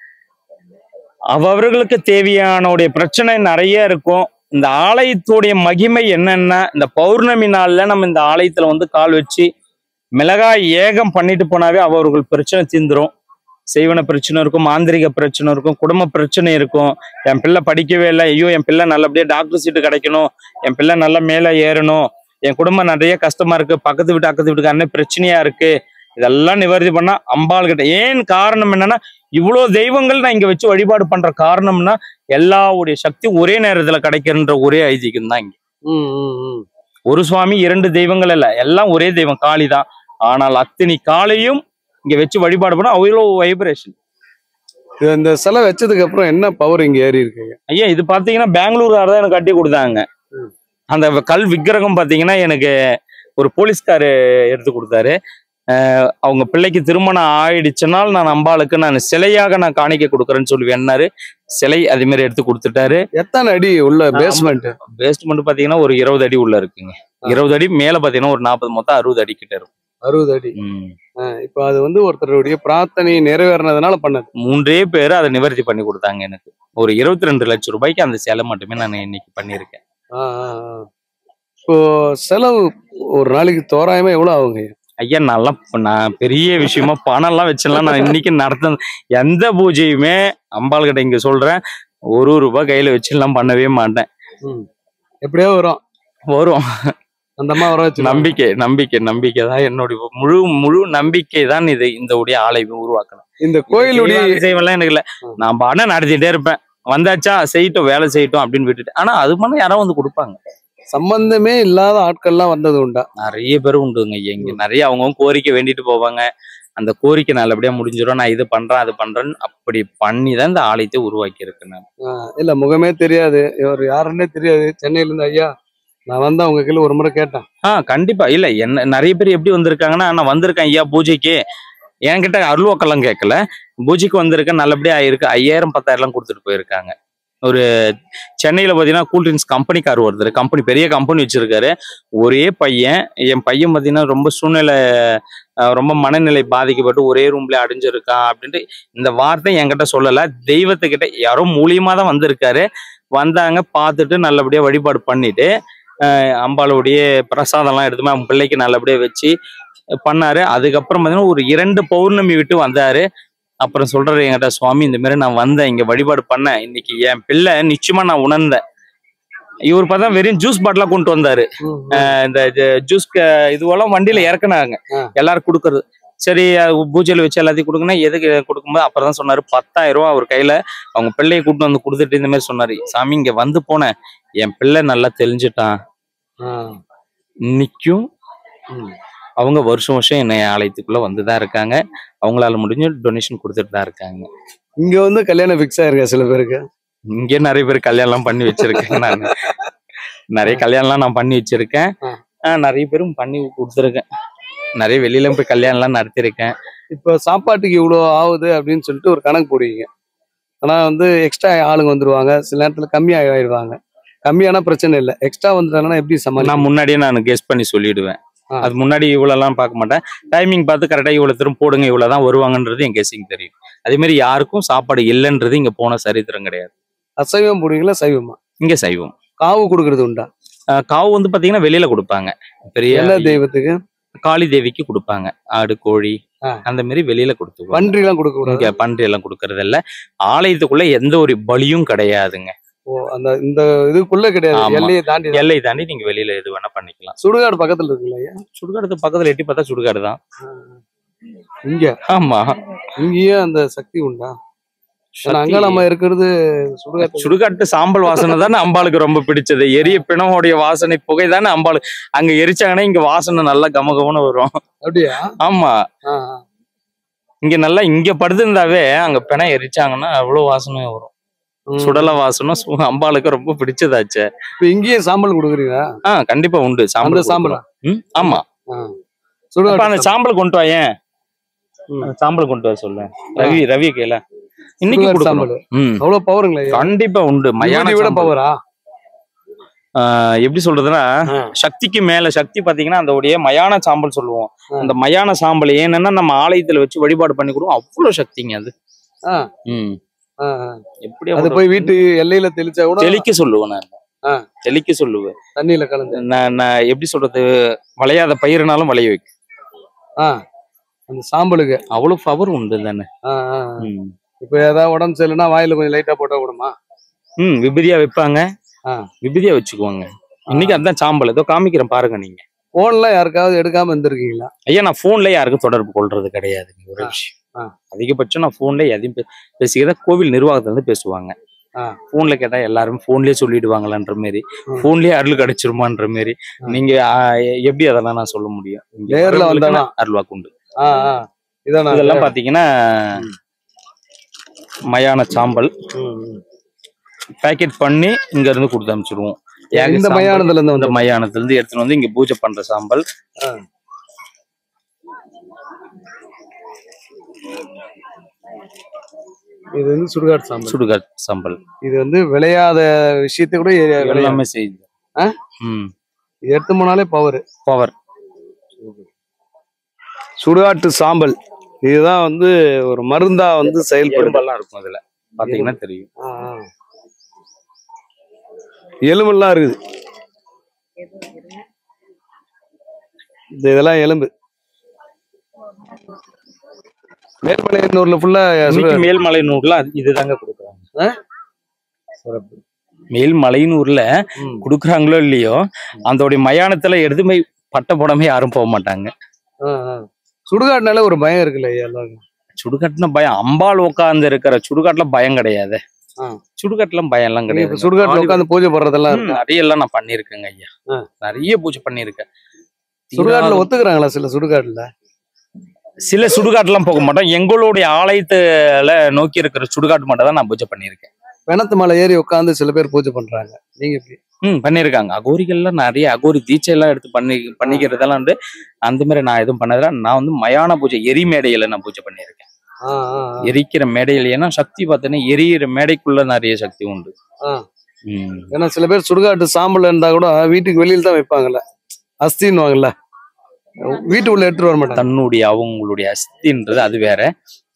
அவர்களுக்கு தேவையானோடைய பிரச்சனை நிறைய இருக்கும். இந்த ஆலயத்துடைய மகிமை என்னன்னா, இந்த பௌர்ணமி நாள்ல நம்ம இந்த ஆலயத்துல வந்து கால் வச்சு மிளகாய் ஏகம் பண்ணிட்டு போனாவே அவர்கள் பிரச்சனை தீந்துரும். செய்வன பிரச்சனை இருக்கும், மாந்திரிக பிரச்சனை இருக்கும், குடும்ப பிரச்சனை இருக்கும். என் பிள்ளை படிக்கவே இல்லை, ஐயோ என் பிள்ளை நல்லபடியா டாக்டர் சீட்டு கிடைக்கணும், என் பிள்ளை நல்லா மேல ஏறணும், என் குடும்பம் நிறைய கஷ்டமா இருக்கு, பக்கத்து வீட்டுக்கு அண்ணன் பிரச்சனையா இருக்கு, இதெல்லாம் நிவர்த்தி பண்ணா அம்பாள் கிட்ட. ஏன் காரணம் என்னன்னா, இவ்வளவு தெய்வங்கள் நான் இங்க வச்சு வழிபாடு பண்ற காரணம்னா எல்லாவுடைய சக்தி ஒரே நேரத்துல கிடைக்கின்ற ஒரே ஐதீகம் தான் இங்க. ஒரு சுவாமி 2 தெய்வங்கள் இல்ல, எல்லாம் ஒரே தெய்வம் காளி தான். ஆனால் அத்தனை காளையும் இங்க வச்சு வழிபாடு பண்ணா அவ்வளவு வைப்ரேஷன். இந்த சிலை வச்சதுக்கு அப்புறம் என்ன பவர் இங்க ஏறி இருக்கு ஐயா? இது பாத்தீங்கன்னா பெங்களூர் தான் எனக்கு கட்டி கொடுத்தாங்க. அந்த கல் விக்கிரகம் பாத்தீங்கன்னா எனக்கு ஒரு போலீஸ்காரு எடுத்து கொடுத்தாரு. அவங்க பிள்ளைக்கு திருமணம் ஆயிடுச்சுனால் நான் அம்பாளுக்கு நான் சிலையாக நான் காணிக்க கொடுக்குறேன்னு சொல்லி வேணாரு. சிலை அதே மாதிரி எடுத்து கொடுத்துட்டாரு. எத்தனை அடி உள்ள பேஸ்மெண்ட்? பேஸ்மெண்ட் பாத்தீங்கன்னா ஒரு 20 அடி உள்ள இருக்குங்க. 20 அடி மேல பாத்தீங்கன்னா ஒரு 40 மொத்தம் 60 அடி கிட்ட இருக்கும். 60 அடி. இப்ப அது வந்து ஒருத்தருடைய பிரார்த்தனை நிறைவேறினதுனால பண்ணது. 3 பேர் அதை நிவர்த்தி பண்ணி கொடுத்தாங்க எனக்கு. ஒரு 22 லட்சம் ரூபாய்க்கு அந்த சிலை மட்டுமே நான் இன்னைக்கு பண்ணியிருக்கேன். இப்போ செலவு ஒரு நாளைக்கு தோராயமா எவ்வளவு ஆகுங்க ஐயா? நான் பெரிய விஷயமா பணம் எல்லாம் வச்செல்லாம் நான் இன்னைக்கு நடத்த எந்த பூஜையுமே அம்பாள் கிட்ட இங்க சொல்றேன், 1 ரூபாய் கையில வச்சு எல்லாம் பண்ணவே மாட்டேன். எப்படியோ வரும் அந்த நம்பிக்கை தான் என்னுடைய முழு நம்பிக்கை தான். இது இந்த உடைய ஆலயம் உருவாக்கணும். இந்த கோயிலுடைய விஷயம்லாம் எனக்கு இல்ல, நான் பாடம் நடத்திட்டே இருப்பேன். வந்தாச்சா செய்யட்டும், வேலை செய்யட்டும் அப்படின்னு விட்டுட்டு. ஆனா அது பண்ண யாராவது வந்து கொடுப்பாங்க. சம்பந்தமே இல்லாத ஆட்கள்லாம் வந்தது உண்டா? நிறைய பேர் உண்டுங்க. இங்க நிறைய அவங்க கோரிக்கை வேண்டிட்டு போவாங்க. அந்த கோரிக்கை நல்லபடியா முடிஞ்சிடும், நான் இது பண்றேன் அது பண்றேன்னு அப்படி பண்ணி தான் இந்த ஆலயத்தை உருவாக்கி இருக்கேன் நான். இல்ல முகமே தெரியாது, இவர் யாருன்னே தெரியாது. சென்னையில இருந்து ஐயா நான் வந்து அவங்க கீழே ஒரு முறை கேட்டேன். கண்டிப்பா இல்ல, என்ன நிறைய பேர் எப்படி வந்திருக்காங்கன்னா, நான் வந்திருக்கேன் ஐயா பூஜைக்கு, என்கிட்ட அருள்வாக்கெல்லாம் கேட்கல, பூஜைக்கு வந்திருக்கேன் நல்லபடியா ஆயிருக்கு, 5000 10,000 கொடுத்துட்டு போயிருக்காங்க. ஒரு சென்னையில பாத்தீங்கன்னா கூல்ட்ரிங்க்ஸ் கம்பெனிக்கார் ஒருத்தர், கம்பெனி பெரிய கம்பெனி வச்சிருக்காரு. ஒரே பையன், என் பையன் பாத்தீங்கன்னா ரொம்ப சூழ்நிலை, ரொம்ப மனநிலை பாதிக்கப்பட்டு ஒரே ரூம்ல அடைஞ்சிருக்கான் அப்படின்ட்டு இந்த வார்த்தை என்கிட்ட சொல்லல, தெய்வத்துக்கிட்ட யாரோ மூலியமா தான் வந்திருக்காரு. வந்தாங்க, பார்த்துட்டு நல்லபடியா வழிபாடு பண்ணிட்டு அம்பாளுடைய பிரசாதம்லாம் எடுத்துமே அவங்க பிள்ளைக்கு நல்லபடியா வச்சு பண்ணாரு. அதுக்கப்புறம் பாத்தீங்கன்னா ஒரு 2 பௌர்ணமி விட்டு வந்தாரு. அப்புறம் சொல்றாரு என்கிட்ட, சுவாமி இந்த மாதிரி நான் வந்தேன், இங்க வழிபாடு பண்ணேன், இன்னைக்கு என் பிள்ளை நிச்சயமா நான் உணர்ந்தேன். இவர் பார்த்தா வெறும் ஜூஸ் பாட்டிலா கொண்டு வந்தாரு. இந்த ஜூஸ் இதுவெல்லாம் வண்டியில இறக்குனாங்க, எல்லாரும் கொடுக்கறது. சரி பூஜையில வச்சு எல்லாத்தையும் கொடுக்கணும், எதுக்கு கொடுக்கும்போது அப்புறம் தான் சொன்னாரு 10,000 ரூபா அவர் கையில அவங்க பிள்ளையை கூப்பிட்டு வந்து கொடுத்துட்டு இந்த மாதிரி சொன்னாரு, சாமி இங்க வந்து போனேன், என் பிள்ளை நல்லா தெரிஞ்சுட்டான், இன்னைக்கும் அவங்க வருஷம் வருஷம் என்னை ஆலயத்துக்குள்ள வந்துதான் இருக்காங்க, அவங்களால முடிஞ்சு டொனேஷன் கொடுத்துட்டு தான் இருக்காங்க. இங்க வந்து கல்யாணம் ஃபிக்ஸ் ஆயிருக்கா சில பேருக்கு? இங்க நிறைய பேர் கல்யாணம் பண்ணி வச்சிருக்கேன் நான், நிறைய கல்யாணம்லாம் நான் பண்ணி வச்சிருக்கேன். நிறைய பேரும் பண்ணி கொடுத்துருக்கேன், நிறைய வெளியில போய் கல்யாணம்லாம் நடத்திருக்கேன். இப்போ சாப்பாட்டுக்கு இவ்வளோ ஆகுது அப்படின்னு சொல்லிட்டு ஒரு கணக்கு போடுவீங்க, ஆனா வந்து எக்ஸ்ட்ரா ஆளுங்க வந்துருவாங்க, சில நேரத்துல கம்மியாக ஆயிடுவாங்க. கம்மியான பிரச்சனை இல்லை, எக்ஸ்ட்ரா வந்துட்டாங்கன்னா எப்படி சமாளி? நான் முன்னாடியே நான் கெஸ் பண்ணி சொல்லிடுவேன். அது முன்னாடி இவ்வளோலாம் பார்க்க மாட்டேன், டைமிங் பார்த்து கரெக்டாக இவ்வளோ திரும்ப போடுங்க, இவ்வளோதான் வருவாங்கன்றது என் கெஸிங் தெரியும். அதே மாதிரி யாருக்கும் சாப்பாடு இல்லைன்றது இங்க போன சரித்திரம் கிடையாது. அசைவம் போடுவீங்களா சைவமா? இங்க சைவம். காவு கொடுக்கறது உண்டா? காவு வந்து பாத்தீங்கன்னா வெளியில கொடுப்பாங்க, பெரிய எல்லா தெய்வத்துக்கு, காளி தேவிக்கு கொடுப்பாங்க, ஆடு கோழி அந்த மாதிரி வெளியில கொடுத்து. பன்றி எல்லாம் கொடுக்க கூடாது? பன்றி எல்லாம் கொடுக்கறது இல்ல, ஆலயத்துக்குள்ள எந்த ஒரு பலியும் கிடையாதுங்க. அந்த இந்த இதுக்குள்ள கிடையாது, எல்லையை தாண்டி நீங்க வெளியில எது வேணா பண்ணிக்கலாம். சுடுகாடு பக்கத்துல இருக்குல்ல? சுடுகாடு பக்கத்துல எட்டி பார்த்தா சுடுகாடு தான் இங்க. ஆமா, இங்கேயும் அந்த சக்தி உண்டா? அங்காளம்மா இருக்கிறது சுடுகாட்டு சாம்பல் வாசனை தானே அம்பாளுக்கு ரொம்ப பிடிச்சது, எரிய பிணவோடைய வாசனை புகை தானே அம்பாளு. அங்க எரிச்சாங்கன்னா இங்க வாசனை நல்லா கமகமன்னு வரும். அப்படியா? ஆமா, இங்க நல்லா இங்க படுத்திருந்தாவே அங்க பிணம் எரிச்சாங்கன்னா அவ்வளவு வாசனை வரும், சுடல வாசனம். அம்பாளுக்கு ரொம்ப பிடிச்சதாச்சு. இப்ப இங்கேயே சாம்பல் கொடுக்குறீங்களா? கண்டிப்பா உண்டு சாம்பல். சாம்பல்? ஆமா, அந்த சாம்பல் கொண்டு வா, ஏன் சாம்பல் கொண்டு வர சொல்ல ரவி கேள, இன்னைக்கு அவ்வளவு பவருங்களா? கண்டிப்பா உண்டு. மயான விட பவரா? எப்படி சொல்றதுன்னா, சக்திக்கு மேல சக்தி பாத்தீங்கன்னா அந்த உடைய மயான சாம்பல் சொல்லுவோம். அந்த மயான சாம்பல் ஏன்னா நம்ம ஆலயத்துல வச்சு வழிபாடு பண்ணி கொடுவோம், அவ்வளவு சக்திங்க அது. எப்படி அது போய் வீட்டு எல்லையில தெளிச்சா கூட தெளிக்க சொல்லுவேன் நான், தெளிக்க சொல்லுவேன் தண்ணியில கலந்து. நான் எப்படி சொல்றது, விளையாத பயிர்னாலும் விளைய வைக்கும் அந்த சாம்பலுக்கு, அவ்வளவு பவர் உண்டு தானே. இப்ப ஏதாவது உடம்பு சரியில்லைன்னா வாயில கொஞ்சம் லைட்டா போட்டா விடுமா? விபதியா வைப்பாங்க, விபதியா வச்சுக்குவாங்க. இன்னைக்கு அதான் சாம்பல், ஏதோ காமிக்கிறேன் பாருங்க. நீங்க போன்ல யாருக்காவது எடுக்காம இருந்திருக்கீங்களா? ஐயா நான் போன்ல யாருக்கும் தொடர்பு கொள்றது கிடையாது. ஒரு விஷயம், அதிகபட்சம் நான் போன்ல எதையும் பேசிக்கிறத கோவில் நிர்வாகத்துல இருந்து பேசுவாங்க. போன்ல கேட்டா எல்லாருமே போன்லயே சொல்லிடுவாங்களான்ற மாதிரி, போன்லயே அருள் கிடைச்சிருமான்ற மாதிரி. நீங்க எப்படி அதெல்லாம் நான் சொல்ல முடியும்? நேர்ல வந்தா அருள்வாக்கு உண்டு. இதெல்லாம் பாத்தீங்கன்னா மயான சாம்பல் பேக்கெட் பண்ணி இங்க இருந்து கொடுத்து அனுப்பிச்சிருவோம். இந்த மயானத்துல இருந்து, இந்த மயானத்துல இருந்து எடுத்துட்டு வந்து இங்க பூஜை பண்ற சாம்பல். இது வந்து சுடுகாட்டு சாம்பல். சுடுகாட்டு சாம்பல் இது வந்து விளையாத விஷயத்தை கூட எல்லாமே செய்யுது. எடுத்து போனாலே பவர். சுடுகாட்டு சாம்பல் இதுதான் வந்து ஒரு மருந்தா வந்து செயல்படுதெல்லாம் இருக்கும். அதுல பாத்தீங்கன்னா தெரியும், எலும்பெல்லாம் இருக்குது. இதெல்லாம் எலும்பு. மேல்மலையனூர்ல ஃபுல்லா மேல்மலையனூர்ல இதுதாங்க கொடுக்குறாங்க. மேல்மலையனூர்ல குடுக்குறாங்களோ இல்லையோ, அதோடைய மயானத்துல எடுத்து பட்ட போடாம யாரும் போக மாட்டாங்க. சுடுகாட்டுனால ஒரு பயம் இருக்குல்ல எல்லாரும்? சுடுகாட்டுல பயம், அம்பாள் உட்கார்ந்து இருக்கிற சுடுகாட்டுல பயம் கிடையாது. சுடுகாட்டுல பயம் எல்லாம் கிடையாது. சுடுகாட்டுல உட்கார்ந்து பூஜை பண்றதெல்லாம் நிறைய எல்லாம் நான் பண்ணிருக்கேங்க ஐயா, நிறைய பூஜை பண்ணிருக்கேன். சுடுகாட்டுல ஒத்துக்குறாங்களா? சில சுடுகாட்டுல சில சுடுகாட்டுலாம் போக மாட்டோம். எங்களுடைய ஆலயத்துல நோக்கி இருக்கிற சுடுகாட்டு மட்டும் தான் நான் பூஜை பண்ணியிருக்கேன். பிணத்து மலை ஏறி உட்காந்து சில பேர் பூஜை பண்றாங்க, நீங்க எப்படி? பண்ணியிருக்காங்க. அகோரிகள்லாம் நிறைய அகோரி தீட்சை எல்லாம் எடுத்து பண்ணிக்கிறதெல்லாம் வந்து அந்த மாதிரி நான் எதுவும் பண்ணதில்ல. நான் வந்து மயான பூஜை எரி மேடையில நான் பூஜை பண்ணியிருக்கேன். எரிக்கிற மேடையில், ஏன்னா சக்தி பார்த்தீங்கன்னா எரியிற மேடைக்குள்ள நிறைய சக்தி உண்டு. ஏன்னா சில பேர் சுடுகாட்டு சாம்பல் இருந்தா கூட வீட்டுக்கு வெளியில தான் வைப்பாங்கல்ல, அஸ்தின்னு வாங்கல்ல, வீட்டுக்குள்ள எடுத்துட்டு வர மாட்டாங்க. தன்னுடைய அவங்களுடைய அஸ்தின்றது அது வேற.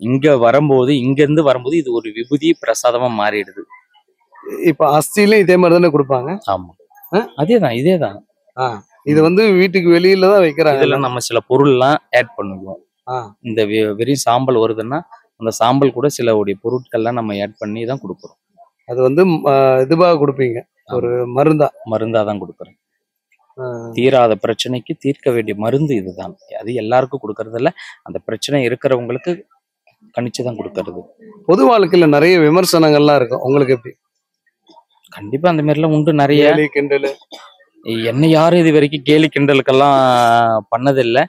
இங்க வரும்போது, இங்க இருந்து வரும்போது இது ஒரு விபூதி பிரசாதமா மாறிடுது. இப்ப அஸ்திலையும் இதே மாதிரி தானே கொடுப்பாங்க? ஆமா, அதேதான், இதேதான். இது வந்து வீட்டுக்கு வெளியில தான் வைக்கிறாங்க. இதுல நம்ம சில பொருள் எல்லாம் ஆட் பண்ணுவோம். இந்த வெறும் சாம்பல் வருதுன்னா அந்த சாம்பல் கூட சில பொருட்கள்லாம் நம்ம ஆட் பண்ணி தான் கொடுக்குறோம். அது வந்து இதுவாக கொடுப்பீங்க, ஒரு மருந்தா தான் கொடுக்குறேன். தீராத பிரச்சனைக்கு தீர்க்க வேண்டிய மருந்து இதுதான். அது எல்லாருக்கும் கொடுக்கறது இல்ல, அந்த பிரச்சனை இருக்கிறவங்களுக்கு கணிச்சுதான் கொடுக்கறது. பொது வாழ்க்கையில நிறைய விமர்சனங்கள்லாம் இருக்கும், உங்களுக்கு எப்படி? கண்டிப்பா அந்த மாதிரி எல்லாம் உண்டு. நிறைய கிண்டல். என்ன யாரும் இது வரைக்கும் கேலி கிண்டலுக்கெல்லாம் பண்ணதில்லை.